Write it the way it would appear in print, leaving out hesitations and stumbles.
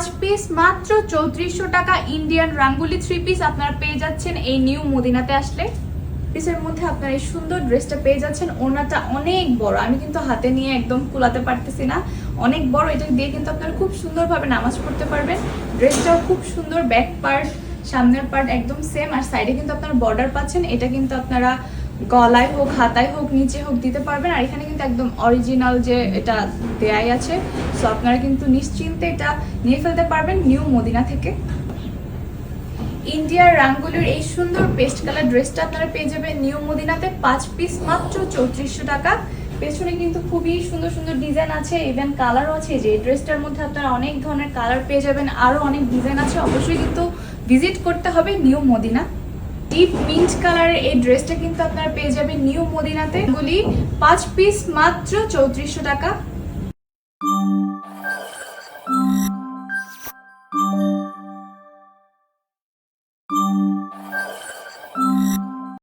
5 piece মাত্র 3400 টাকা Indian রাঙ্গুলি 3 পিস আপনারা পেয়ে যাচ্ছেন এই নিউ মদিনাতে আসলে। পিসের মধ্যে আপনারা এই সুন্দর ড্রেসটা পেয়ে যাচ্ছেন। ওড়নাটা অনেক বড়, আমি কিন্তু হাতে নিয়ে একদম কুলাতে পারতেছি না, অনেক বড়। এটা দিয়ে কিন্তু আপনারা খুব সুন্দরভাবে নামাজ পড়তে পারবেন। ড্রেসটাও খুব সুন্দর, ব্যাক পার্ট সামনের পার্ট একদম সেম, আর সাইডে কিন্তু আপনারা বর্ডার পাচ্ছেন। এটা কিন্তু আপনারা গলায় হোক, হাতায় হোক, নিচে হোক দিতে পারবেন। আর এখানে কিন্তু একদম অরিজিনাল যে এটা দেয়াই আছে, সো আপনারা কিন্তু নিশ্চিন্তে এটা নিয়ে ফেলতে পারবেন নিউ মদিনা থেকে। ইন্ডিয়ার রাঙ্গুলির এই সুন্দর পেস্ট কালার ড্রেসটা আপনারা পেয়ে যাবেন নিউ মদিনাতে 5 পিস মাত্র 3400 টাকা। পেছনে কিন্তু খুবই সুন্দর সুন্দর ডিজাইন আছে, ইভেন কালারও আছে। যে ড্রেসটার মধ্যে আপনারা অনেক ধরনের কালার পেয়ে যাবেন, আরও অনেক ডিজাইন আছে। অবশ্যই কিন্তু ভিজিট করতে হবে নিউ মদিনা। ডিপ মিন্ট কালারের এই ড্রেসটা কিন্তু আপনারা পেয়ে যাবেন নিউ মদিনাতে। গুলি 5 পিস মাত্র 3400 টাকা।